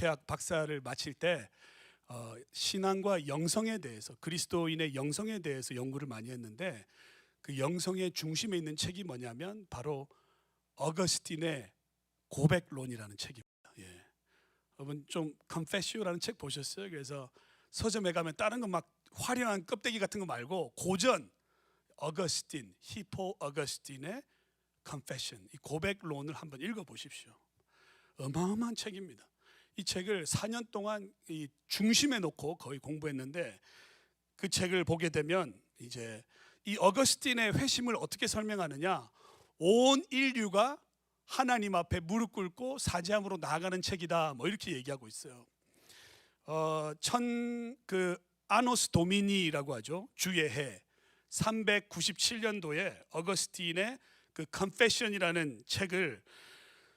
신학회학 박사를 마칠 때 신앙과 영성에 대해서, 그리스도인의 영성에 대해서 연구를 많이 했는데, 그 영성의 중심에 있는 책이 뭐냐면 바로 어거스틴의 고백론이라는 책입니다. 예. 여러분 좀 Confessio라는 책 보셨어요? 그래서 서점에 가면 다른 거 막 화려한 껍데기 같은 거 말고 고전 어거스틴, 히포 어거스틴의 Confession, 이 고백론을 한번 읽어보십시오. 어마어마한 책입니다. 이 책을 4년 동안 이 중심에 놓고 거의 공부했는데, 그 책을 보게 되면 이제 이 어거스틴의 회심을 어떻게 설명하느냐, 온 인류가 하나님 앞에 무릎 꿇고 사죄함으로 나아가는 책이다, 뭐 이렇게 얘기하고 있어요. 아노스 도미니라고 하죠. 주의 해 397년도에 어거스틴의 그 Confession이라는 책을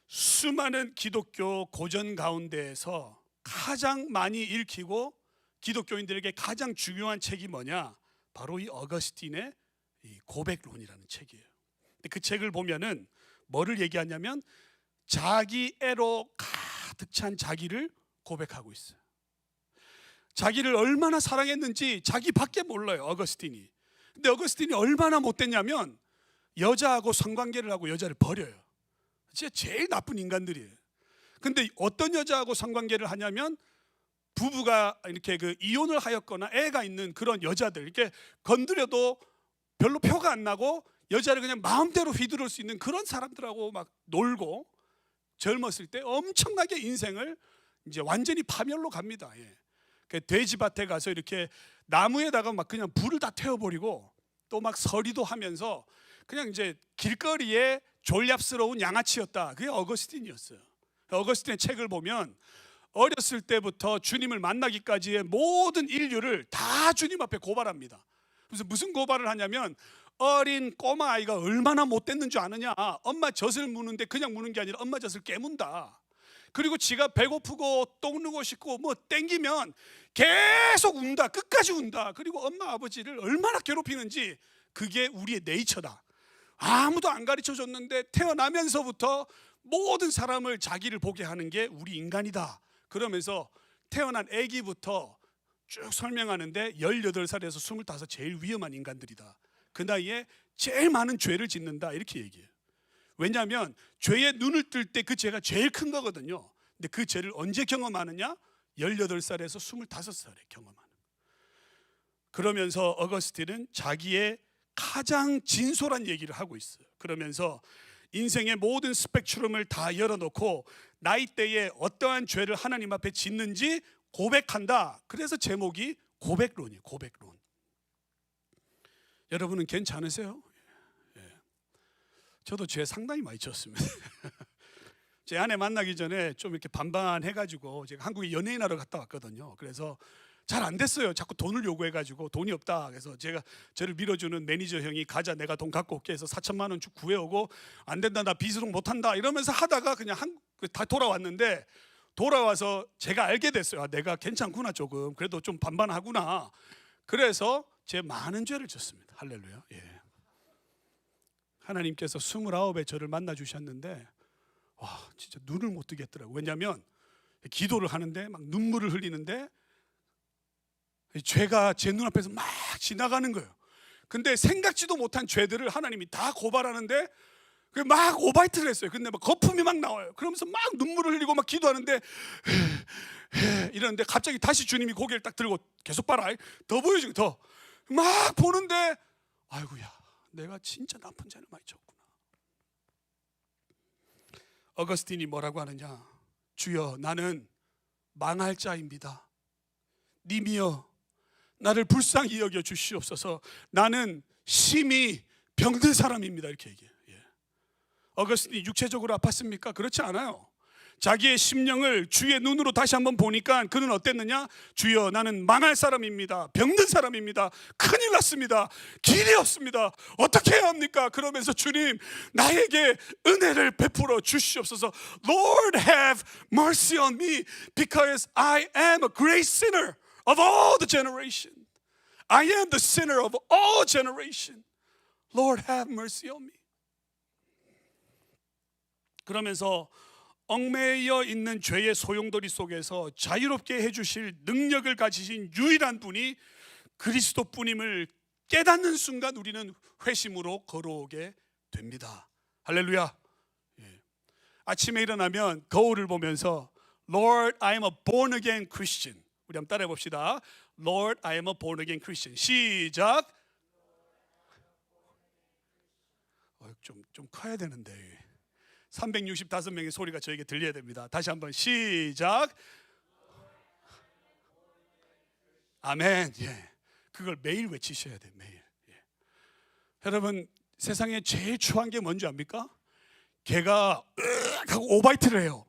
수많은 기독교 고전 가운데에서 가장 많이 읽히고 기독교인들에게 가장 중요한 책이 뭐냐, 바로 이 어거스틴의 이 고백론이라는 책이에요. 근데 그 책을 보면은 뭐를 얘기하냐면 자기애로 가득 찬 자기를 고백하고 있어요. 자기를 얼마나 사랑했는지 자기밖에 몰라요, 어거스틴이. 근데 어거스틴이 얼마나 못됐냐면 여자하고 성관계를 하고 여자를 버려요. 진짜 제일 나쁜 인간들이에요. 근데 어떤 여자하고 성관계를 하냐면 부부가 이렇게 그 이혼을 하였거나 애가 있는 그런 여자들, 이렇게 건드려도 별로 표가 안 나고 여자를 그냥 마음대로 휘두를 수 있는 그런 사람들하고 막 놀고, 젊었을 때 엄청나게 인생을 이제 완전히 파멸로 갑니다. 예. 그 돼지밭에 가서 이렇게 나무에다가 막 그냥 불을 다 태워버리고 또 막 서리도 하면서 그냥 이제 길거리에 졸랍스러운 양아치였다. 그게 어거스틴이었어요. 어거스틴의 책을 보면 어렸을 때부터 주님을 만나기까지의 모든 인류를 다 주님 앞에 고발합니다. 그래서 무슨 고발을 하냐면, 어린 꼬마 아이가 얼마나 못됐는 줄 아느냐, 엄마 젖을 무는데 그냥 무는 게 아니라 엄마 젖을 깨문다. 그리고 지가 배고프고 똥 누고 싶고 뭐 땡기면 계속 운다, 끝까지 운다. 그리고 엄마 아버지를 얼마나 괴롭히는지, 그게 우리의 네이처다. 아무도 안 가르쳐 줬는데 태어나면서부터 모든 사람을 자기를 보게 하는 게 우리 인간이다. 그러면서 태어난 아기부터 쭉 설명하는데 18살에서 25 제일 위험한 인간들이다. 그 나이에 제일 많은 죄를 짓는다, 이렇게 얘기해요. 왜냐하면 죄에 눈을 뜰 때 그 죄가 제일 큰 거거든요. 근데 그 죄를 언제 경험하느냐? 18살에서 25살에 경험하는. 그러면서 어거스틴은 자기의 가장 진솔한 얘기를 하고 있어요. 그러면서 인생의 모든 스펙트럼을 다 열어놓고 나이대에 어떠한 죄를 하나님 앞에 짓는지 고백한다. 그래서 제목이 고백론이에요. 고백론. 여러분은 괜찮으세요? 예. 저도 죄 상당히 많이 졌습니다. 제 아내 만나기 전에 좀 이렇게 반반해가지고 제가 한국에 연예인하러 갔다 왔거든요. 그래서 잘 안 됐어요. 자꾸 돈을 요구해가지고 돈이 없다. 그래서 제가 저를 밀어주는 매니저 형이 가자, 내가 돈 갖고 올게 해서 4천만 원 쭉 구해오고, 안 된다, 나 비수동 못한다 이러면서 하다가 그냥 다 돌아왔는데, 돌아와서 제가 알게 됐어요. 아, 내가 괜찮구나, 조금 그래도 좀 반반하구나. 그래서 제 많은 죄를 졌습니다. 할렐루야. 예. 하나님께서 29에 저를 만나 주셨는데, 와, 진짜 눈을 못 뜨겠더라고요. 왜냐하면 기도를 하는데 막 눈물을 흘리는데 죄가 제 눈앞에서 막 지나가는 거예요. 근데 생각지도 못한 죄들을 하나님이 다 고발하는데 막 오바이트를 했어요. 근데 막 거품이 막 나와요. 그러면서 막 눈물을 흘리고 막 기도하는데 이러는데 갑자기 다시 주님이 고개를 딱 들고 계속 봐라, 더 보여주고 더 막 보는데, 아이고야, 내가 진짜 나쁜 죄를 많이 졌구나. 어거스틴이 뭐라고 하느냐, 주여, 나는 망할 자입니다. 님이여 나를 불쌍히 여겨 주시옵소서. 나는 심히 병든 사람입니다, 이렇게 얘기해요. 예. 어거스틴이 육체적으로 아팠습니까? 그렇지 않아요. 자기의 심령을 주의 눈으로 다시 한번 보니까 그는 어땠느냐? 주여, 나는 망할 사람입니다. 병든 사람입니다. 큰일 났습니다. 길이 없습니다. 어떻게 해야 합니까? 그러면서 주님, 나에게 은혜를 베풀어 주시옵소서. Lord, have mercy on me because I am a great sinner of all the generation. I am the sinner of all generation. Lord, have mercy on me. 그러면서 얽매여 있는 죄의 소용돌이 속에서 자유롭게 해주실 능력을 가지신 유일한 분이 그리스도뿐임을 깨닫는 순간 우리는 회심으로 걸어오게 됩니다. 할렐루야. 예. 아침에 일어나면 거울을 보면서 Lord, I am a born again Christian. 우리 한번 따라해 봅시다. Lord, I am a born again Christian. 시작. 좀 커야 되는데 365명의 소리가 저에게 들려야 됩니다. 다시 한번 시작. 아멘. 예. 그걸 매일 외치셔야 돼요. 매일. 예. 여러분, 세상에 제일 추한 게 뭔지 압니까? 개가 하고 오바이트를 해요.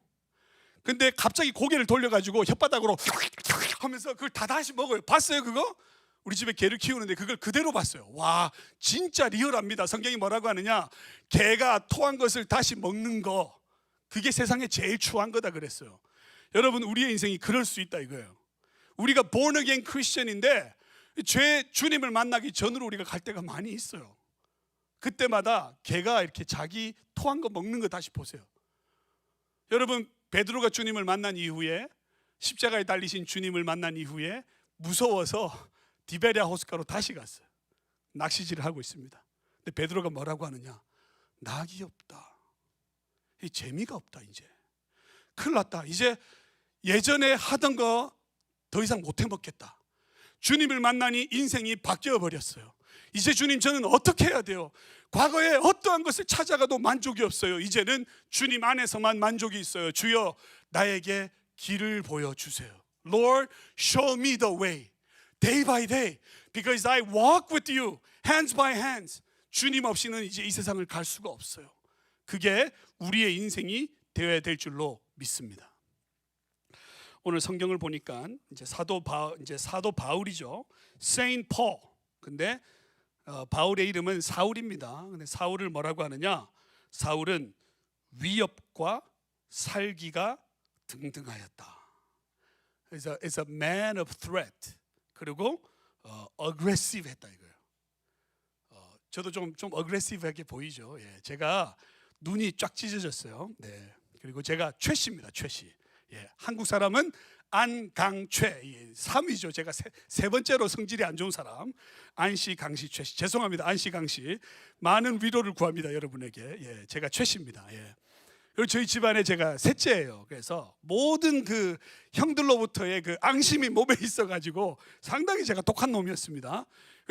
근데 갑자기 고개를 돌려가지고 혓바닥으로 하면서 그걸 다 다시 먹어요. 봤어요 그거? 우리 집에 개를 키우는데 그걸 그대로 봤어요. 와, 진짜 리얼합니다. 성경이 뭐라고 하느냐, 개가 토한 것을 다시 먹는 거, 그게 세상에 제일 추한 거다 그랬어요. 여러분, 우리의 인생이 그럴 수 있다 이거예요. 우리가 born again Christian인데 주님을 만나기 전으로 우리가 갈 때가 많이 있어요. 그때마다 개가 이렇게 자기 토한 거 먹는 거 다시 보세요. 여러분, 베드로가 주님을 만난 이후에, 십자가에 달리신 주님을 만난 이후에 무서워서 디베랴 호숫가로 다시 갔어요. 낚시질을 하고 있습니다. 근데 베드로가 뭐라고 하느냐, 낙이 없다, 이 재미가 없다, 이제 큰일 났다, 이제 예전에 하던 거 더 이상 못 해먹겠다. 주님을 만나니 인생이 바뀌어 버렸어요. 이제 주님, 저는 어떻게 해야 돼요? 과거에 어떠한 것을 찾아가도 만족이 없어요. 이제는 주님 안에서만 만족이 있어요. 주여, 나에게 길을 보여주세요. Lord, show me the way day by day, because I walk with you hands by hands. 주님 없이는 이제 이 세상을 갈 수가 없어요. 그게 우리의 인생이 되어야 될 줄로 믿습니다. 오늘 성경을 보니까 이제 사도 바울이죠. Saint Paul. 근데 바울의 이름은 사울입니다. 근데 사울을 뭐라고 하느냐? 사울은 위협과 살기가 등등하였다. 그래서 it's a man of threat. 그리고 aggressive 했다 이거예요. 저도 좀 aggressive하게 보이죠. 예, 제가 눈이 쫙 찢어졌어요. 네. 그리고 제가 최씨입니다. 최씨. 예, 한국 사람은 안강최, 예, 3위죠. 제가 세 번째로 성질이 안 좋은 사람. 안씨, 강씨, 최씨. 죄송합니다. 안씨, 강씨. 많은 위로를 구합니다, 여러분에게. 예, 제가 최씨입니다. 예. 그리고 저희 집안에 제가 셋째예요. 그래서 모든 그 형들로부터의 그 앙심이 몸에 있어가지고 상당히 제가 독한 놈이었습니다.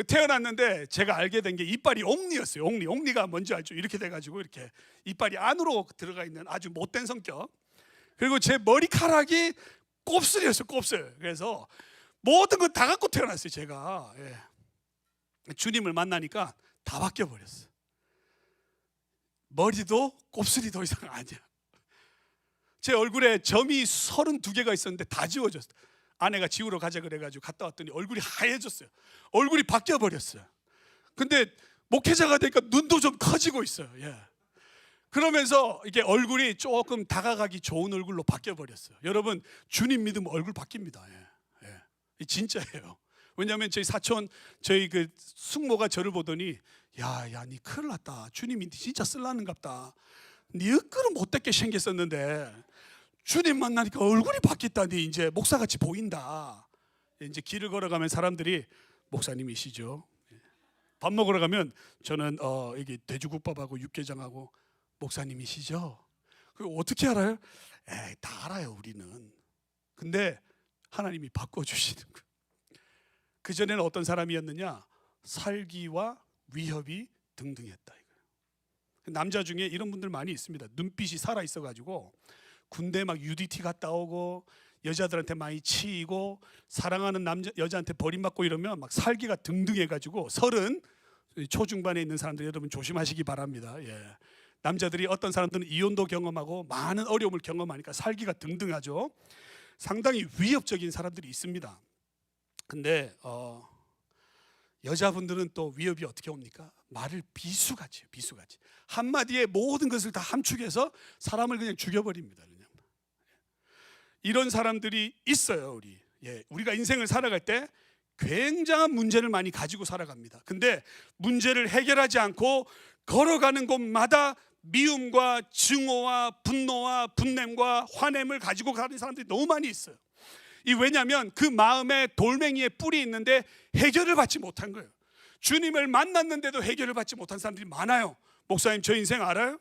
태어났는데 제가 알게 된 게 이빨이 옥니였어요. 옥니가 뭔지 알죠? 이렇게 돼가지고 이렇게 이빨이 안으로 들어가 있는 아주 못된 성격. 그리고 제 머리카락이 곱슬이었어요. 곱슬. 그래서 모든 걸 다 갖고 태어났어요, 제가. 예. 주님을 만나니까 다 바뀌어 버렸어요. 머리도 곱슬이 더 이상 아니야. 제 얼굴에 점이 32개가 있었는데 다 지워졌어요. 아내가 지우러 가자 그래가지고 갔다 왔더니 얼굴이 하얘졌어요. 얼굴이 바뀌어 버렸어요. 근데 목회자가 되니까 눈도 좀 커지고 있어요. 예. 그러면서 이게 얼굴이 조금 다가가기 좋은 얼굴로 바뀌어 버렸어요. 여러분, 주님 믿으면 얼굴 바뀝니다. 예. 예. 진짜예요. 왜냐하면 저희 사촌, 저희 그 숙모가 저를 보더니 야, 니 큰일 났다. 주님이 진짜 쓸라는갑다. 니 얼굴은 못되게 생겼었는데 주님 만나니까 얼굴이 바뀌었다니 이제 목사같이 보인다. 이제 길을 걸어가면 사람들이 목사님이시죠? 밥 먹으러 가면 저는 여기 돼지국밥하고 육개장하고 목사님이시죠? 그거 어떻게 알아요? 에이, 다 알아요, 우리는. 근데 하나님이 바꿔주시는 거예요. 그전에는 어떤 사람이었느냐? 살기와 위협이 등등했다 이거예요. 남자 중에 이런 분들 많이 있습니다. 눈빛이 살아 있어가지고 군대 막 UDT 갔다 오고 여자들한테 많이 치이고 사랑하는 여자한테 버림받고 이러면 막 살기가 등등해가지고 30 초중반에 있는 사람들 여러분 조심하시기 바랍니다. 예. 남자들이 어떤 사람들은 이혼도 경험하고 많은 어려움을 경험하니까 살기가 등등하죠. 상당히 위협적인 사람들이 있습니다. 근데 여자분들은 또 위협이 어떻게 옵니까? 말을 비수같이 한마디에 모든 것을 다 함축해서 사람을 그냥 죽여버립니다. 그냥. 이런 사람들이 있어요. 우리가 인생을 살아갈 때 굉장한 문제를 많이 가지고 살아갑니다. 근데 문제를 해결하지 않고 걸어가는 곳마다 미움과 증오와 분노와 분냄과 화냄을 가지고 가는 사람들이 너무 많이 있어요. 왜냐하면 그 마음에 돌멩이에 뿔이 있는데 해결을 받지 못한 거예요. 주님을 만났는데도 해결을 받지 못한 사람들이 많아요. 목사님, 저 인생 알아요?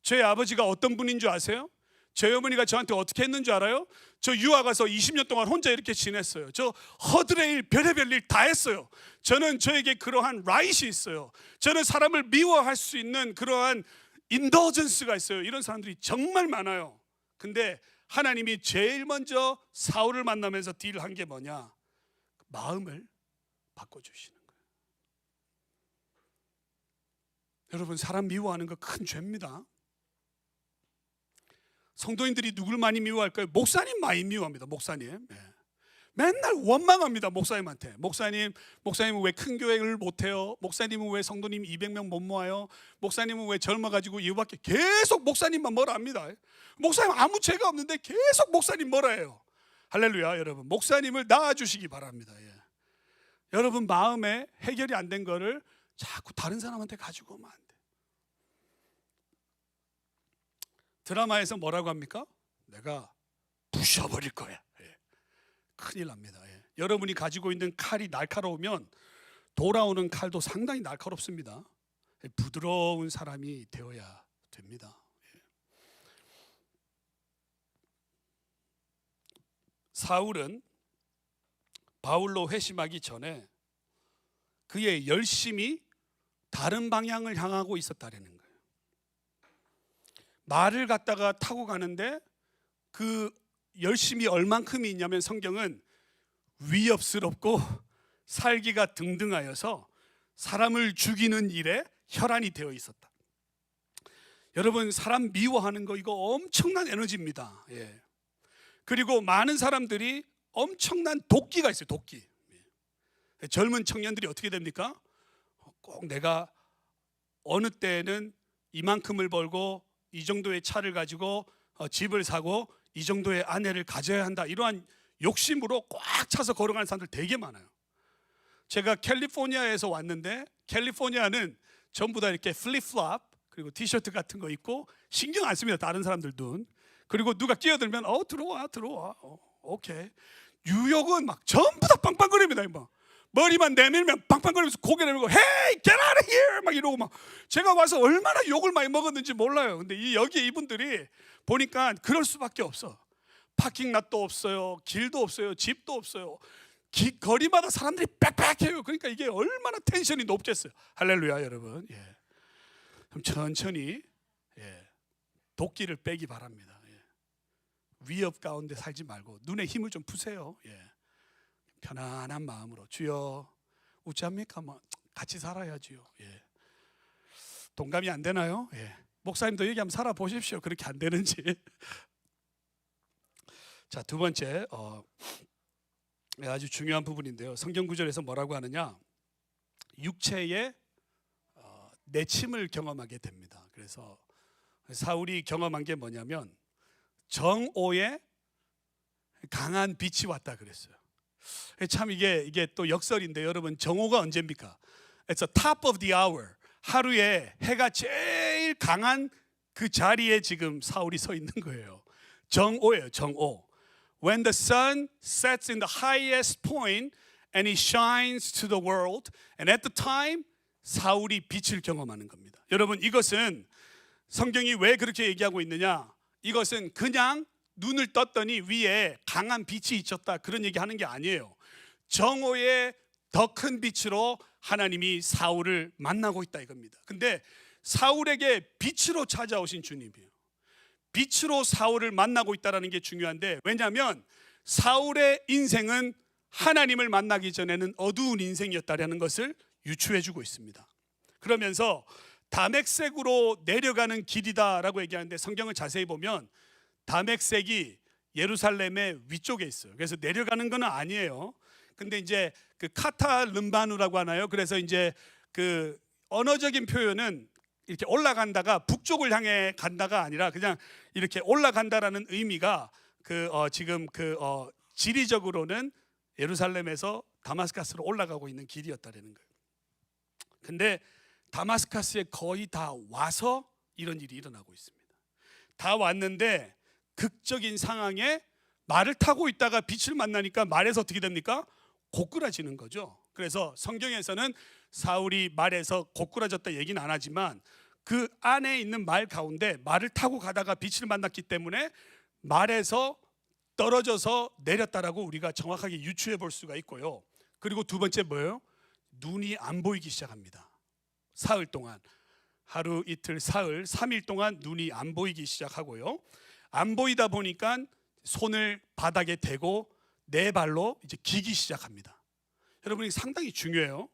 저희 아버지가 어떤 분인 줄 아세요? 저희 어머니가 저한테 어떻게 했는 줄 알아요? 저 유학 가서 20년 동안 혼자 이렇게 지냈어요. 저 허들의 일, 별의별 일 다 했어요. 저는 저에게 그러한 라이트이 있어요. 저는 사람을 미워할 수 있는 그러한 인더전스가 있어요. 이런 사람들이 정말 많아요. 근데 하나님이 제일 먼저 사울을 만나면서 딜한 게 뭐냐? 마음을 바꿔주시는 거예요. 여러분, 사람 미워하는 거 큰 죄입니다. 성도인들이 누굴 많이 미워할까요? 목사님 많이 미워합니다. 목사님. 맨날 원망합니다. 목사님한테. 목사님은 왜 큰 교회를 못해요? 목사님은 왜 성도님 200명 못 모아요? 목사님은 왜 젊어가지고 이거밖에, 계속 목사님만 뭐라 합니다. 목사님 아무 죄가 없는데 계속 목사님 뭐라 해요. 할렐루야. 여러분, 목사님을 낳아주시기 바랍니다. 여러분 마음에 해결이 안 된 거를 자꾸 다른 사람한테 가지고 오면 안 돼. 드라마에서 뭐라고 합니까? 내가 부셔버릴 거야. 큰일 납니다. 여러분이 가지고 있는 칼이 날카로우면 돌아오는 칼도 상당히 날카롭습니다. 부드러운 사람이 되어야 됩니다. 사울은 바울로 회심하기 전에 그의 열심이 다른 방향을 향하고 있었다는 거예요. 말을 갖다가 타고 가는데 그 열심이 얼만큼이 있냐면 성경은 위협스럽고 살기가 등등하여서 사람을 죽이는 일에 혈안이 되어 있었다. 여러분, 사람 미워하는 거 이거 엄청난 에너지입니다. 그리고 많은 사람들이 엄청난 도끼가 있어요. 도끼. 젊은 청년들이 어떻게 됩니까? 꼭 내가 어느 때는 이만큼을 벌고 이 정도의 차를 가지고 집을 사고 이 정도의 아내를 가져야 한다, 이러한 욕심으로 꽉 차서 걸어가는 사람들 되게 많아요. 제가 캘리포니아에서 왔는데 캘리포니아는 전부 다 이렇게 플립플롭 그리고 티셔츠 같은 거 입고 신경 안 씁니다. 다른 사람들도. 그리고 누가 끼어들면 들어와 오케이. 뉴욕은 막 전부 다 빵빵거립니다. 막 머리만 내밀면 빵빵거리면서 고개 내밀고 Hey, get out of here! 막 이러고 막. 제가 와서 얼마나 욕을 많이 먹었는지 몰라요. 근데 여기 이분들이 보니까 그럴 수밖에 없어. 파킹랏도 없어요. 길도 없어요. 집도 없어요. 거리마다 사람들이 빽빽해요. 그러니까 이게 얼마나 텐션이 높겠어요. 할렐루야, 여러분. 그럼 천천히 도끼를 빼기 바랍니다. 위협 가운데 살지 말고 눈에 힘을 좀 푸세요. 편안한 마음으로, 주여 웃지 않습니까? 뭐 같이 살아야지요. 동감이 안 되나요? 목사님도 여기 한번 살아보십시오. 그렇게 안 되는지. 자, 두 번째 아주 중요한 부분인데요. 성경 구절에서 뭐라고 하느냐? 육체의 내침을 경험하게 됩니다. 그래서 사울이 경험한 게 뭐냐면 정오에 강한 빛이 왔다 그랬어요. 참 이게 또 역설인데, 여러분 정오가 언제입니까? It's the top of the hour. 하루에 해가 제일 강한 그 자리에 지금 사울이 서 있는 거예요. 정오예요, 정오. When the sun sets in the highest point and it shines to the world, and at the time 사울이 빛을 경험하는 겁니다. 여러분, 이것은 성경이 왜 그렇게 얘기하고 있느냐? 이것은 그냥 눈을 떴더니 위에 강한 빛이 있었다, 그런 얘기하는 게 아니에요. 정오의 더 큰 빛으로 하나님이 사울을 만나고 있다 이겁니다. 근데 사울에게 빛으로 찾아오신 주님이에요. 빛으로 사울을 만나고 있다는 게 중요한데, 왜냐하면 사울의 인생은 하나님을 만나기 전에는 어두운 인생이었다는 것을 유추해주고 있습니다. 그러면서 다맥색으로 내려가는 길이다라고 얘기하는데, 성경을 자세히 보면 다맥색이 예루살렘의 위쪽에 있어요. 그래서 내려가는 건 아니에요. 근데 이제 그 카탈름바누라고 하나요? 그래서 이제 그 언어적인 표현은 이렇게 올라간다가 북쪽을 향해 간다가 아니라 그냥 이렇게 올라간다라는 의미가 지금 지리적으로는 예루살렘에서 다마스커스로 올라가고 있는 길이었다는 거예요. 근데 다마스커스에 거의 다 와서 이런 일이 일어나고 있습니다. 다 왔는데 극적인 상황에 말을 타고 있다가 빛을 만나니까 말에서 어떻게 됩니까? 고꾸라지는 거죠. 그래서 성경에서는 사울이 말에서 고꾸라졌다 얘기는 안 하지만 그 안에 있는 말 가운데 말을 타고 가다가 빛을 만났기 때문에 말에서 떨어져서 내렸다라고 우리가 정확하게 유추해 볼 수가 있고요. 그리고 두 번째 뭐예요? 눈이 안 보이기 시작합니다. 사흘 동안, 하루 이틀 사흘 3일 동안 눈이 안 보이기 시작하고요. 안 보이다 보니까 손을 바닥에 대고 네 발로 이제 기기 시작합니다. 여러분이 상당히 중요해요.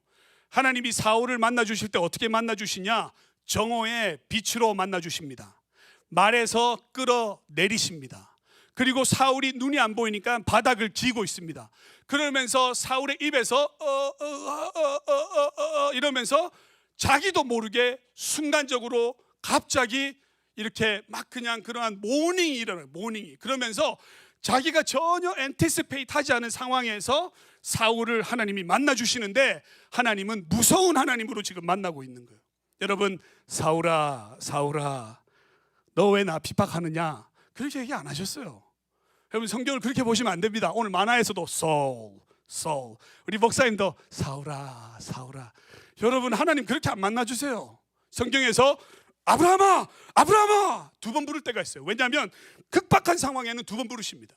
하나님이 사울을 만나 주실 때 어떻게 만나 주시냐? 정오의 빛으로 만나 주십니다. 말에서 끌어내리십니다. 그리고 사울이 눈이 안 보이니까 바닥을 기고 있습니다. 그러면서 사울의 입에서 이러면서 자기도 모르게 순간적으로 갑자기 이렇게 막 그냥 그러한 모닝이 일어나요. 모닝이. 그러면서 자기가 전혀 엔티시페이트 하지 않은 상황에서 사울을 하나님이 만나 주시는데 하나님은 무서운 하나님으로 지금 만나고 있는 거예요. 여러분, 사울아 사울아 너 왜 나 핍박하느냐 그렇게 얘기 안 하셨어요. 여러분, 성경을 그렇게 보시면 안 됩니다. 오늘 만화에서도 Saul, 우리 목사님도 사울아 사울아. 여러분, 하나님 그렇게 안 만나 주세요. 성경에서 아브라함아 아브라함아 두 번 부를 때가 있어요. 왜냐하면 극박한 상황에는 두 번 부르십니다.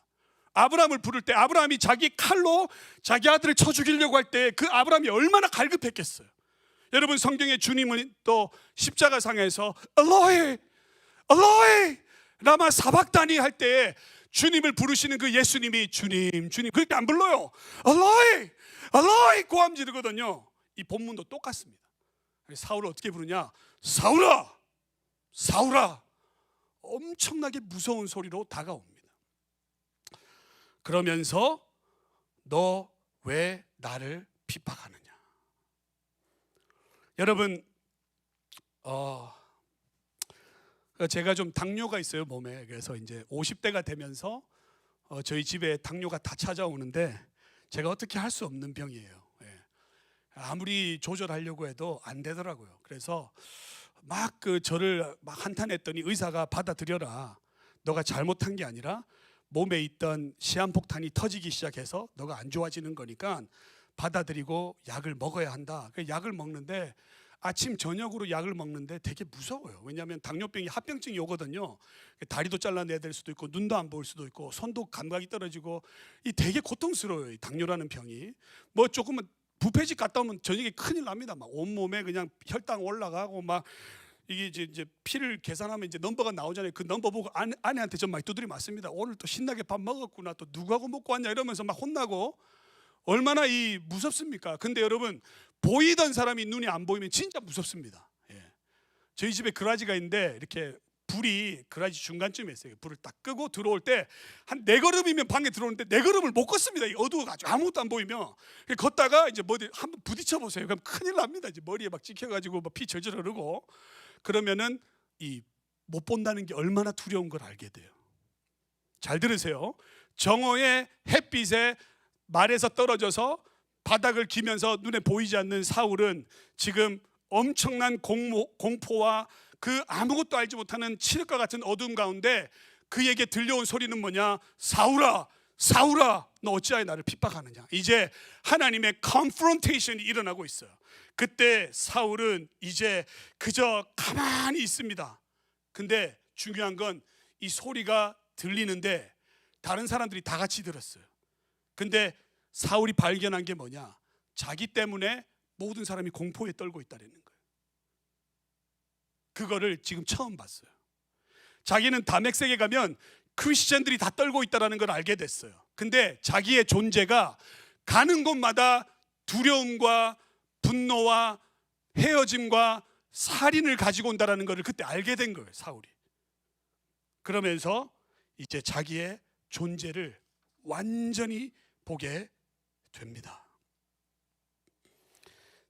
아브라함을 부를 때 아브라함이 자기 칼로 자기 아들을 쳐 죽이려고 할 때 그 아브라함이 얼마나 갈급했겠어요. 여러분, 성경에 주님은 또 십자가상에서 엘로히 엘로히 라마 사박다니 할 때 주님을 부르시는 그 예수님이 주님 주님 그렇게 안 불러요. 엘로히 엘로히 고함 지르거든요. 이 본문도 똑같습니다. 사울을 어떻게 부르냐? 사울아 사울아. 엄청나게 무서운 소리로 다가옵니다. 그러면서 너 왜 나를 핍박하느냐? 여러분, 제가 좀 당뇨가 있어요, 몸에. 그래서 이제 50대가 되면서 저희 집에 당뇨가 다 찾아오는데 제가 어떻게 할 수 없는 병이에요. 아무리 조절하려고 해도 안 되더라고요. 그래서 막 저를 막 한탄했더니 의사가 받아들여라. 너가 잘못한 게 아니라 몸에 있던 시한폭탄이 터지기 시작해서 너가 안 좋아지는 거니까 받아들이고 약을 먹어야 한다. 그 약을 먹는데 아침 저녁으로 약을 먹는데 되게 무서워요. 왜냐하면 당뇨병이 합병증이 오거든요. 다리도 잘라내야 될 수도 있고 눈도 안 보일 수도 있고 손도 감각이 떨어지고 이 되게 고통스러워요. 이 당뇨라는 병이. 뭐 조금은 부패직 갔다 오면 저녁에 큰일 납니다. 막 온몸에 그냥 혈당 올라가고 막 이게 이제 피를 계산하면 이제 넘버가 나오잖아요. 그 넘버 보고 아내한테 좀 많이 두드려 맞습니다. 오늘 또 신나게 밥 먹었구나, 또 누구하고 먹고 왔냐 이러면서 막 혼나고. 얼마나 이 무섭습니까? 근데 여러분, 보이던 사람이 눈이 안 보이면 진짜 무섭습니다. 저희 집에 그라지가 있는데 이렇게 불이 그라지 중간쯤에 있어요. 불을 딱 끄고 들어올 때 한 4걸음이면 방에 들어오는데 4걸음을 못 걷습니다. 어두워가지고 아무것도 안 보이면. 걷다가 이제 뭐 한번 부딪혀 보세요. 그럼 큰일 납니다. 이제 머리에 막 찍혀가지고 막 피 절절 흐르고. 그러면은 이 못 본다는 게 얼마나 두려운 걸 알게 돼요. 잘 들으세요. 정오의 햇빛에 말에서 떨어져서 바닥을 기면서 눈에 보이지 않는 사울은 지금 엄청난 공포와 그 아무것도 알지 못하는 칠흑과 같은 어둠 가운데 그에게 들려온 소리는 뭐냐? 사울아 사울아 너 어찌하여 나를 핍박하느냐? 이제 하나님의 컨프런테이션이 일어나고 있어요. 그때 사울은 이제 그저 가만히 있습니다. 근데 중요한 건 이 소리가 들리는데 다른 사람들이 다 같이 들었어요. 근데 사울이 발견한 게 뭐냐? 자기 때문에 모든 사람이 공포에 떨고 있다는 거예요. 그거를 지금 처음 봤어요. 자기는 다메섹에 가면 크리스천들이 다 떨고 있다는 걸 알게 됐어요. 근데 자기의 존재가 가는 곳마다 두려움과 분노와 헤어짐과 살인을 가지고 온다는 것을 그때 알게 된 거예요, 사울이. 그러면서 이제 자기의 존재를 완전히 보게 됩니다.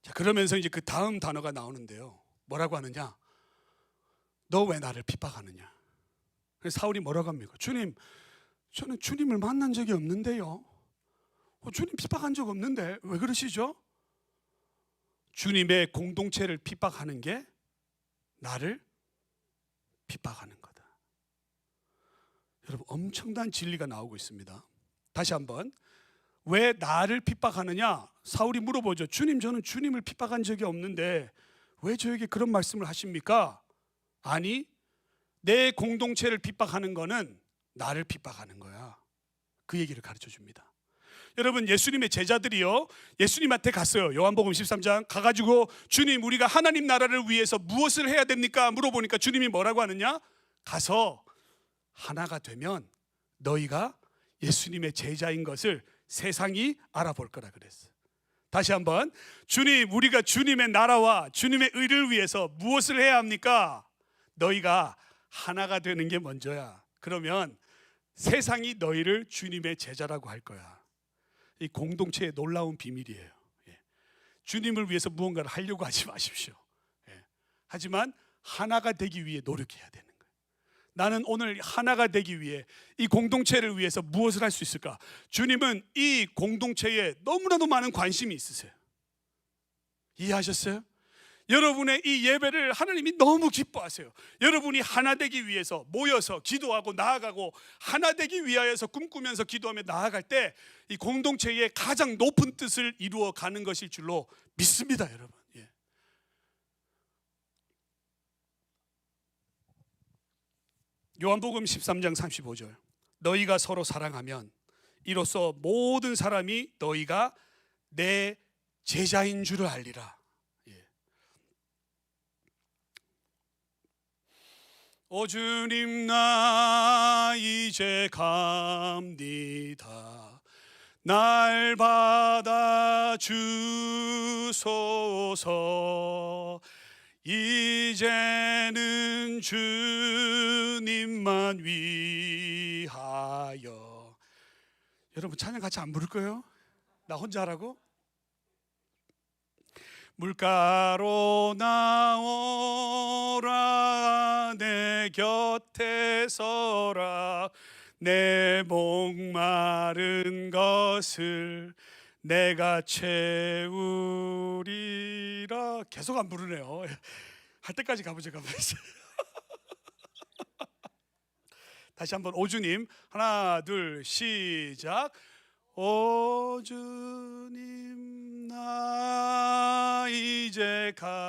자, 그러면서 이제 그 다음 단어가 나오는데요. 뭐라고 하느냐? 너 왜 나를 핍박하느냐? 사울이 뭐라고 합니까? 주님, 저는 주님을 만난 적이 없는데요. 주님 핍박한 적 없는데 왜 그러시죠? 주님의 공동체를 핍박하는 게 나를 핍박하는 거다. 여러분, 엄청난 진리가 나오고 있습니다. 다시 한번, 왜 나를 핍박하느냐? 사울이 물어보죠. 주님, 저는 주님을 핍박한 적이 없는데 왜 저에게 그런 말씀을 하십니까? 아니, 내 공동체를 핍박하는 거는 나를 핍박하는 거야. 그 얘기를 가르쳐 줍니다. 여러분, 예수님의 제자들이요, 예수님한테 갔어요. 요한복음 13장 가가지고, 주님, 우리가 하나님 나라를 위해서 무엇을 해야 됩니까? 물어보니까 주님이 뭐라고 하느냐? 가서 하나가 되면 너희가 예수님의 제자인 것을 세상이 알아볼 거라 그랬어요. 다시 한번, 주님, 우리가 주님의 나라와 주님의 의를 위해서 무엇을 해야 합니까? 너희가 하나가 되는 게 먼저야. 그러면 세상이 너희를 주님의 제자라고 할 거야. 이 공동체의 놀라운 비밀이에요. 주님을 위해서 무언가를 하려고 하지 마십시오. 하지만 하나가 되기 위해 노력해야 되는 거예요. 나는 오늘 하나가 되기 위해 이 공동체를 위해서 무엇을 할 수 있을까? 주님은 이 공동체에 너무나도 많은 관심이 있으세요. 이해하셨어요? 여러분의 이 예배를 하나님이 너무 기뻐하세요. 여러분이 하나 되기 위해서 모여서 기도하고 나아가고, 하나 되기 위하여서 꿈꾸면서 기도하며 나아갈 때 이 공동체의 가장 높은 뜻을 이루어 가는 것일 줄로 믿습니다, 여러분. 요한복음 13장 35절, 너희가 서로 사랑하면 이로써 모든 사람이 너희가 내 제자인 줄을 알리라. 오 주님, 나 이제 갑니다. 날 받아 주소서. 이제는 주님만 위하여. 여러분, 찬양 같이 안 부를 거예요? 나 혼자 하라고? 물가로 나오라, 내 곁에 서라. 내 목마른 것을 내가 채우리라. 계속 안 부르네요. 할 때까지 가보죠. 다시 한번, 오주님, 하나 둘 시작. 오 주님, 나 이제 갑니다.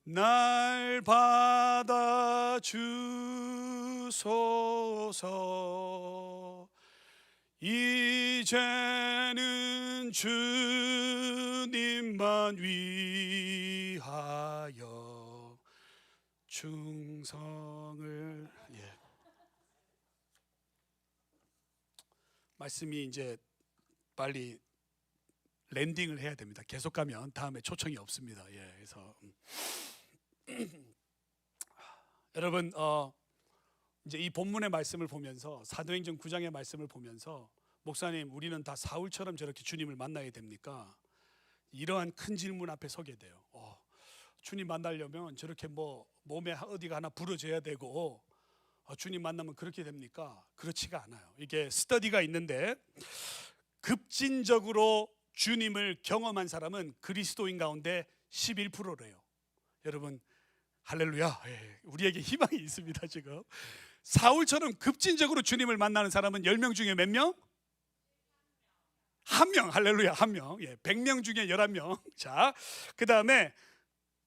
날 받아 주소서. 이제는 주님만 위하여 충성을. 말씀이 이제 빨리 랜딩을 해야 됩니다. 계속 가면 다음에 초청이 없습니다. 그래서 여러분, 이제 이 본문의 말씀을 보면서, 사도행전 9장의 말씀을 보면서, 목사님, 우리는 다 사울처럼 저렇게 주님을 만나야 됩니까? 이러한 큰 질문 앞에 서게 돼요. 주님 만나려면 저렇게 뭐 몸에 어디가 하나 부러져야 되고, 주님 만나면 그렇게 됩니까? 그렇지가 않아요. 이게 스터디가 있는데, 급진적으로 주님을 경험한 사람은 그리스도인 가운데 11%래요. 여러분, 할렐루야. 우리에게 희망이 있습니다. 지금 사울처럼 급진적으로 주님을 만나는 사람은 10명 중에 몇 명? 1명. 할렐루야. 1명. 100명 중에 11명. 자, 그 다음에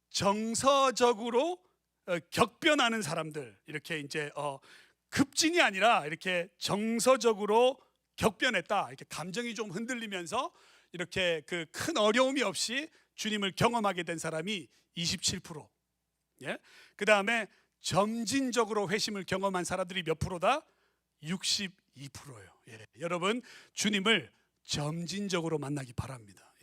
정서적으로 격변하는 사람들, 이렇게 이제 급진이 아니라 이렇게 정서적으로 격변했다, 이렇게 감정이 좀 흔들리면서 이렇게 그 큰 어려움이 없이 주님을 경험하게 된 사람이 27%. 그 다음에 점진적으로 회심을 경험한 사람들이 몇 프로다? 62%예요. 여러분, 주님을 점진적으로 만나기 바랍니다.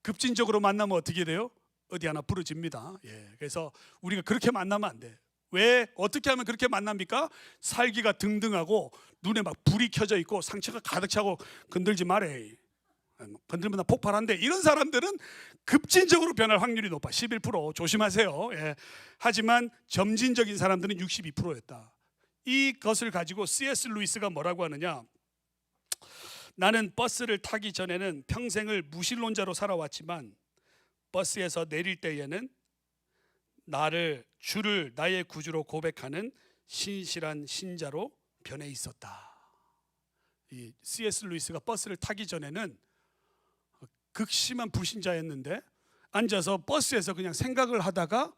급진적으로 만나면 어떻게 돼요? 어디 하나 부러집니다. 그래서 우리가 그렇게 만나면 안 돼. 왜? 어떻게 하면 그렇게 만납니까? 살기가 등등하고 눈에 막 불이 켜져 있고 상처가 가득 차고, 건들지 말해, 건들면 나 폭발한대, 이런 사람들은 급진적으로 변할 확률이 높아. 11%. 조심하세요. 하지만 점진적인 사람들은 62%였다. 이것을 가지고 C.S. 루이스가 뭐라고 하느냐, 나는 버스를 타기 전에는 평생을 무신론자로 살아왔지만 버스에서 내릴 때에는 주를 나의 구주로 고백하는 신실한 신자로 변해 있었다. 이 C.S. 루이스가 버스를 타기 전에는 극심한 불신자였는데 앉아서 버스에서 그냥 생각을 하다가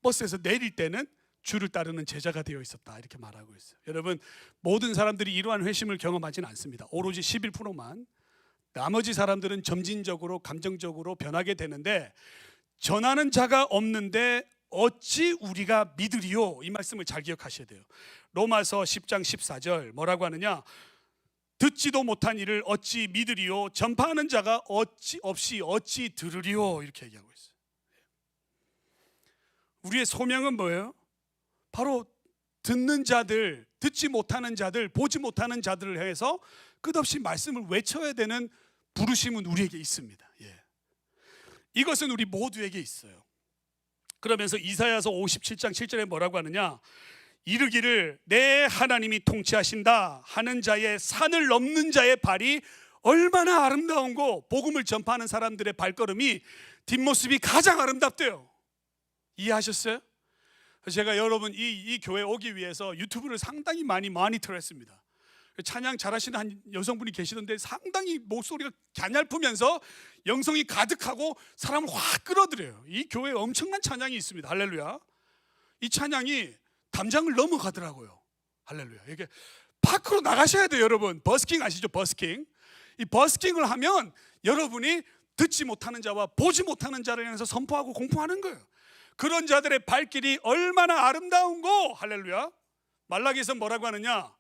버스에서 내릴 때는 주를 따르는 제자가 되어 있었다, 이렇게 말하고 있어요. 여러분, 모든 사람들이 이러한 회심을 경험하지는 않습니다. 오로지 11%만. 나머지 사람들은 점진적으로 감정적으로 변하게 되는데, 전하는 자가 없는데 어찌 우리가 믿으리요? 이 말씀을 잘 기억하셔야 돼요. 로마서 10장 14절 뭐라고 하느냐? 듣지도 못한 일을 어찌 믿으리요? 전파하는 자가 어찌 들으리요? 이렇게 얘기하고 있어요. 우리의 소명은 뭐예요? 바로 듣는 자들, 듣지 못하는 자들, 보지 못하는 자들을 향해서 끝없이 말씀을 외쳐야 되는 부르심은 우리에게 있습니다. 이것은 우리 모두에게 있어요. 그러면서 이사야서 57장 7절에 뭐라고 하느냐? 이르기를 내 하나님이 통치하신다 하는 자의, 산을 넘는 자의 발이 얼마나 아름다운고, 복음을 전파하는 사람들의 발걸음이, 뒷모습이 가장 아름답대요. 이해하셨어요? 제가 여러분 이 교회 오기 위해서 유튜브를 상당히 많이 모니터를 했습니다. 찬양 잘하시는 한 여성분이 계시던데 상당히 목소리가 갸냘프면서 영성이 가득하고 사람을 확 끌어들여요. 이 교회에 엄청난 찬양이 있습니다. 할렐루야. 이 찬양이 담장을 넘어가더라고요. 할렐루야. 이게 밖으로 나가셔야 돼요, 여러분. 버스킹 아시죠? 버스킹. 이 버스킹을 하면 여러분이 듣지 못하는 자와 보지 못하는 자를 향해서 선포하고 공포하는 거예요. 그런 자들의 발길이 얼마나 아름다운고, 할렐루야. 말라기에서 뭐라고 하느냐?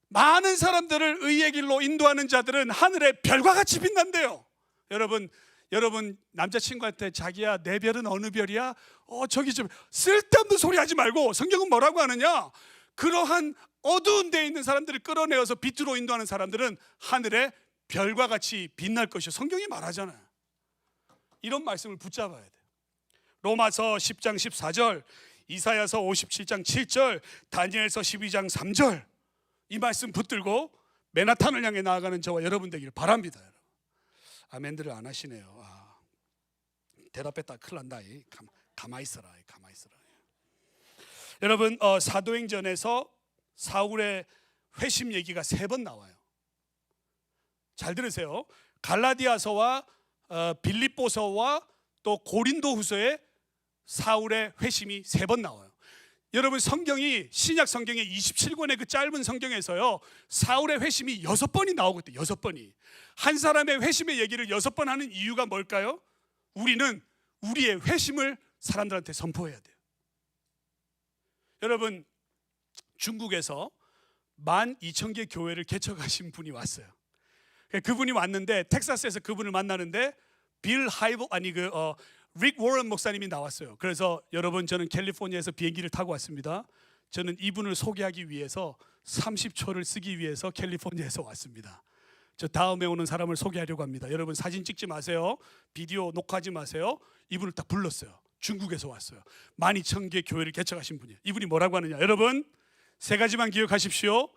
많은 사람들을 의의 길로 인도하는 자들은 하늘의 별과 같이 빛난대요. 여러분 남자친구한테 자기야 내 별은 어느 별이야? 저기 좀 쓸데없는 소리 하지 말고, 성경은 뭐라고 하느냐? 그러한 어두운 데에 있는 사람들을 끌어내어서 빛으로 인도하는 사람들은 하늘의 별과 같이 빛날 것이요. 성경이 말하잖아요. 이런 말씀을 붙잡아야 돼요. 로마서 10장 14절, 이사야서 57장 7절, 다니엘서 12장 3절, 이 말씀 붙들고 맨하탄을 향해 나아가는 저와 여러분 되기를 바랍니다. 여러분. 아멘들을 안 하시네요. 대답했다 큰일 난다. 가만히 있어라. 여러분, 사도행전에서 사울의 회심 얘기가 3번 나와요. 잘 들으세요. 갈라디아서와 빌립보서와 또 고린도후서에 사울의 회심이 3번 나와요. 여러분, 성경이, 신약 성경의 27권의 그 짧은 성경에서요, 사울의 회심이 6번이 나오고 있대요. 6번이. 한 사람의 회심의 얘기를 6번 하는 이유가 뭘까요? 우리는 우리의 회심을 사람들한테 선포해야 돼요. 여러분, 중국에서 12,000개 교회를 개척하신 분이 왔어요. 그분이 왔는데, 텍사스에서 그분을 만나는데 릭 워런 목사님이 나왔어요. 그래서 여러분, 저는 캘리포니아에서 비행기를 타고 왔습니다. 저는 이분을 소개하기 위해서 30초를 쓰기 위해서 캘리포니아에서 왔습니다. 저 다음에 오는 사람을 소개하려고 합니다. 여러분, 사진 찍지 마세요. 비디오 녹화하지 마세요. 이분을 딱 불렀어요. 중국에서 왔어요. 12,000개 교회를 개척하신 분이에요. 이분이 뭐라고 하느냐? 여러분, 3가지만 기억하십시오.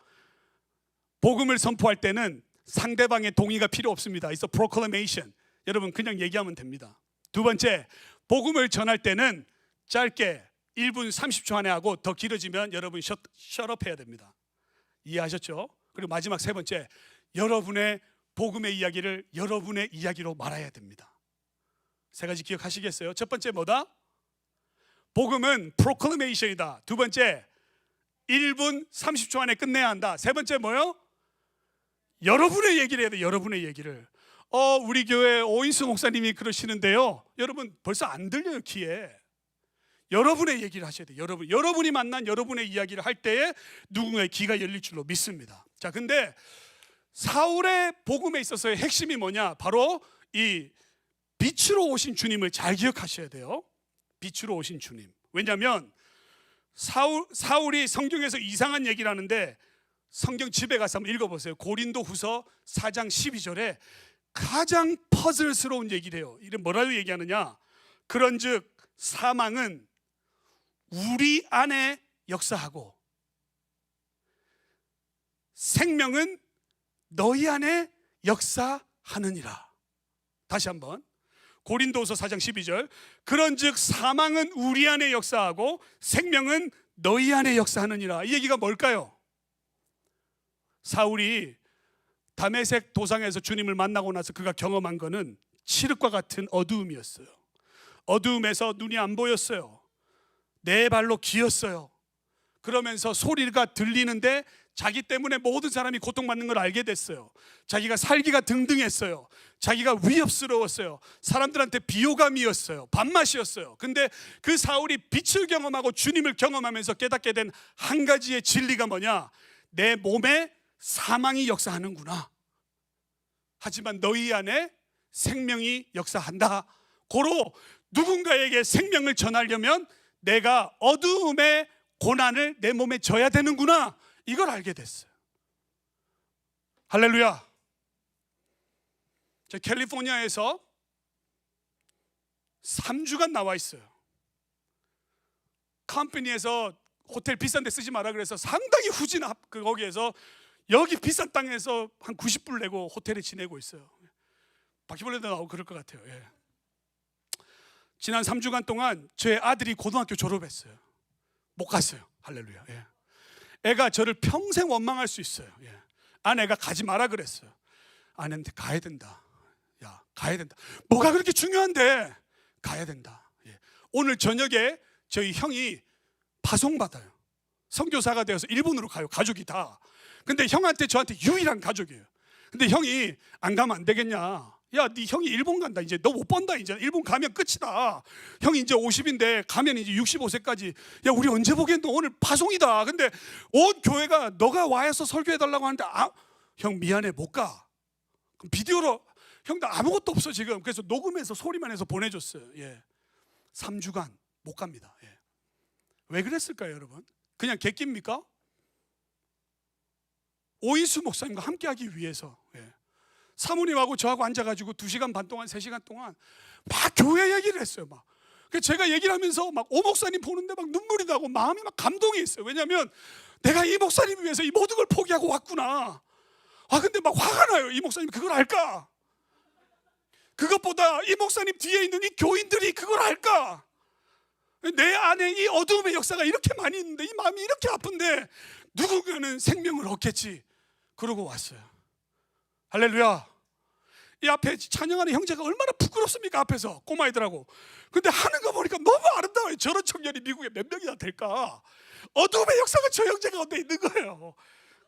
복음을 선포할 때는 상대방의 동의가 필요 없습니다. It's a proclamation. 여러분, 그냥 얘기하면 됩니다. 2번째, 복음을 전할 때는 짧게 1분 30초 안에 하고, 더 길어지면 여러분 셧업 해야 됩니다. 이해하셨죠? 그리고 마지막 3번째, 여러분의 복음의 이야기를 여러분의 이야기로 말해야 됩니다. 3가지 기억하시겠어요? 첫 번째 뭐다? 복음은 proclamation이다. 2번째, 1분 30초 안에 끝내야 한다. 3번째 뭐요? 여러분의 얘기를 해야 돼. 여러분의 얘기를. 우리 교회 오인수 목사님이 그러시는데요, 여러분 벌써 안 들려요. 귀에. 여러분의 얘기를 하셔야 돼요. 여러분이 만난 여러분의 이야기를 할 때에 누군가의 귀가 열릴 줄로 믿습니다. 자, 근데 사울의 복음에 있어서의 핵심이 뭐냐? 바로 이 빛으로 오신 주님을 잘 기억하셔야 돼요. 빛으로 오신 주님. 왜냐하면 사울이 성경에서 이상한 얘기를 하는데, 성경 집에 가서 한번 읽어보세요. 고린도후서 4장 12절에 가장 퍼즐스러운 얘기를 해요. 이게 뭐라고 얘기하느냐? 그런즉 사망은 우리 안에 역사하고 생명은 너희 안에 역사하느니라. 다시 한번, 고린도서 4장 12절, 그런즉 사망은 우리 안에 역사하고 생명은 너희 안에 역사하느니라. 이 얘기가 뭘까요? 사울이 다메섹 도상에서 주님을 만나고 나서 그가 경험한 거는 칠흑과 같은 어두움이었어요. 어두움에서 눈이 안 보였어요. 네 발로 기었어요. 그러면서 소리가 들리는데 자기 때문에 모든 사람이 고통받는 걸 알게 됐어요. 자기가 살기가 등등했어요. 자기가 위협스러웠어요. 사람들한테 비호감이었어요. 밥맛이었어요. 근데 그 사울이 빛을 경험하고 주님을 경험하면서 깨닫게 된 한 가지의 진리가 뭐냐? 내 몸에 사망이 역사하는구나. 하지만 너희 안에 생명이 역사한다. 고로 누군가에게 생명을 전하려면 내가 어두움의 고난을 내 몸에 져야 되는구나. 이걸 알게 됐어요. 할렐루야. 저 캘리포니아에서 3주간 나와 있어요. 컴퍼니에서 호텔 비싼 데 쓰지 마라 그래서 상당히 후진 거기에서 여기 비싼 땅에서 한 90불 내고 호텔에 지내고 있어요. 바퀴벌레도 나오고 그럴 것 같아요. 예. 지난 3주간 동안 제 아들이 고등학교 졸업했어요. 못 갔어요. 할렐루야. 예. 애가 저를 평생 원망할 수 있어요. 예. 아내가 가지 마라 그랬어요. 아내한테 가야 된다. 야, 가야 된다. 뭐가 그렇게 중요한데? 가야 된다. 예. 오늘 저녁에 저희 형이 파송받아요. 선교사가 되어서 일본으로 가요. 가족이 다. 근데 형한테 저한테 유일한 가족이에요. 근데 형이 안 가면 안 되겠냐? 야, 네 형이 일본 간다. 이제 너 못 본다. 이제 일본 가면 끝이다. 형이 이제 50인데 가면 이제 65세까지. 야, 우리 언제 보겠노? 오늘 파송이다. 근데 온 교회가 너가 와서 설교해달라고 하는데 형 미안해 못 가. 그럼 비디오로 형 나 아무것도 없어 지금. 그래서 녹음해서 소리만 해서 보내줬어요. 예. 3주간 못 갑니다. 예. 왜 그랬을까요, 여러분? 그냥 객기입니까? 오인수 목사님과 함께하기 위해서. 예. 사모님하고 저하고 앉아가지고 2시간 반 동안 3시간 동안 막 교회 얘기를 했어요. 막. 제가 얘기를 하면서 막 오 목사님 보는데 막 눈물이 나고 마음이 막 감동이 있어요. 왜냐하면 내가 이 목사님 위해서 이 모든 걸 포기하고 왔구나. 근데 막 화가 나요. 이 목사님 그걸 알까? 그것보다 이 목사님 뒤에 있는 이 교인들이 그걸 알까? 내 안에 이 어두움의 역사가 이렇게 많이 있는데 이 마음이 이렇게 아픈데 누군가는 생명을 얻겠지. 그러고 왔어요. 할렐루야. 이 앞에 찬양하는 형제가 얼마나 부끄럽습니까? 앞에서 꼬마애들하고. 근데 하는 거 보니까 너무 아름다워요. 저런 청년이 미국에 몇 명이나 될까? 어두움의 역사가 저 형제 가운데 있는 거예요.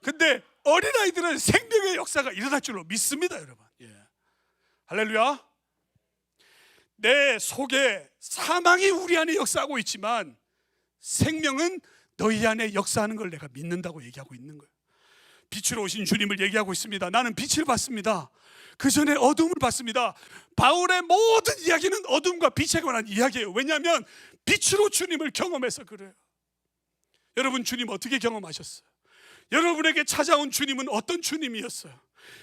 근데 어린아이들은 생명의 역사가 일어날 줄로 믿습니다, 여러분. 예. 할렐루야. 내 속에 사망이 우리 안에 역사하고 있지만 생명은 너희 안에 역사하는 걸 내가 믿는다고 얘기하고 있는 거예요. 빛으로 오신 주님을 얘기하고 있습니다. 나는 빛을 봤습니다. 그 전에 어둠을 봤습니다. 바울의 모든 이야기는 어둠과 빛에 관한 이야기예요. 왜냐하면 빛으로 주님을 경험해서 그래요. 여러분 주님 어떻게 경험하셨어요? 여러분에게 찾아온 주님은 어떤 주님이었어요?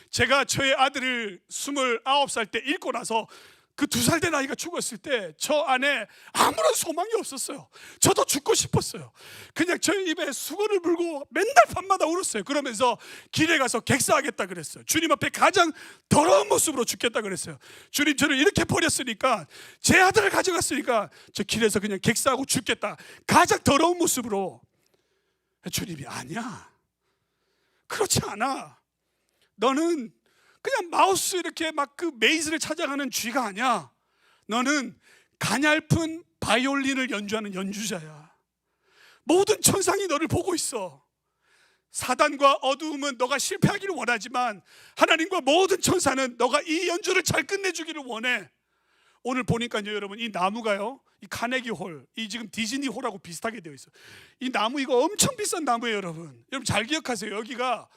제가 저의 아들을 29살 때 잃고 나서 그 2살 된 아이가 죽었을 때 저 안에 아무런 소망이 없었어요. 저도 죽고 싶었어요. 그냥 저 입에 수건을 물고 맨날 밤마다 울었어요. 그러면서 길에 가서 객사하겠다 그랬어요. 주님 앞에 가장 더러운 모습으로 죽겠다 그랬어요. 주님 저를 이렇게 버렸으니까, 제 아들을 가져갔으니까 저 길에서 그냥 객사하고 죽겠다. 가장 더러운 모습으로. 주님이 아니야, 그렇지 않아. 너는 그냥 마우스 이렇게 막 그 메이즈를 찾아가는 쥐가 아니야. 너는 가냘픈 바이올린을 연주하는 연주자야. 모든 천상이 너를 보고 있어. 사단과 어두움은 너가 실패하기를 원하지만 하나님과 모든 천사는 너가 이 연주를 잘 끝내주기를 원해. 오늘 보니까요 여러분, 이 나무가요, 이 카네기 홀, 이 지금 디즈니 홀하고 비슷하게 되어 있어요. 이 나무 이거 엄청 비싼 나무예요. 여러분 잘 기억하세요. 여기가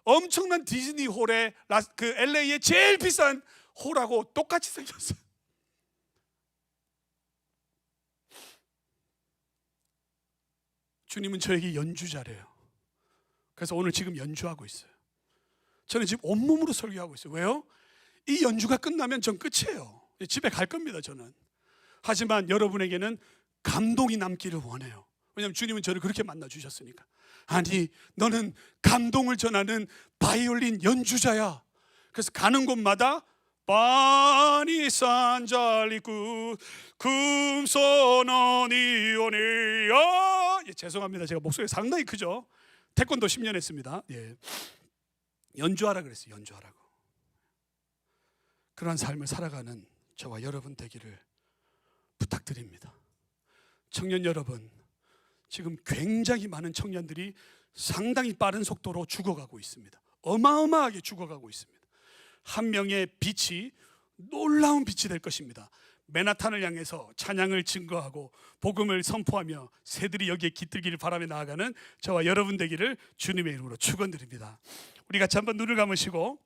엄청난 디즈니 홀에 그 LA의 제일 비싼 홀하고 똑같이 생겼어요. 주님은 저에게 연주자래요. 그래서 오늘 지금 연주하고 있어요. 저는 지금 온몸으로 설교하고 있어요. 왜요? 이 연주가 끝나면 전 끝이에요. 집에 갈 겁니다 저는. 하지만 여러분에게는 감동이 남기를 원해요. 왜냐하면 주님은 저를 그렇게 만나 주셨으니까. 아니 너는 감동을 전하는 바이올린 연주자야. 그래서 가는 곳마다 바니 산잘리꾸 금손언이 오네요. 예, 죄송합니다. 제가 목소리 상당히 크죠. 태권도 10년 했습니다. 예. 연주하라 그랬어요. 연주하라고. 그러한 삶을 살아가는 저와 여러분 되기를 부탁드립니다. 청년 여러분, 지금 굉장히 많은 청년들이 상당히 빠른 속도로 죽어가고 있습니다. 어마어마하게 죽어가고 있습니다. 한 명의 빛이 놀라운 빛이 될 것입니다. 맨하탄을 향해서 찬양을 증거하고 복음을 선포하며 새들이 여기에 깃들기를 바라며 나아가는 저와 여러분 되기를 주님의 이름으로 축원드립니다. 우리 같이 한번 눈을 감으시고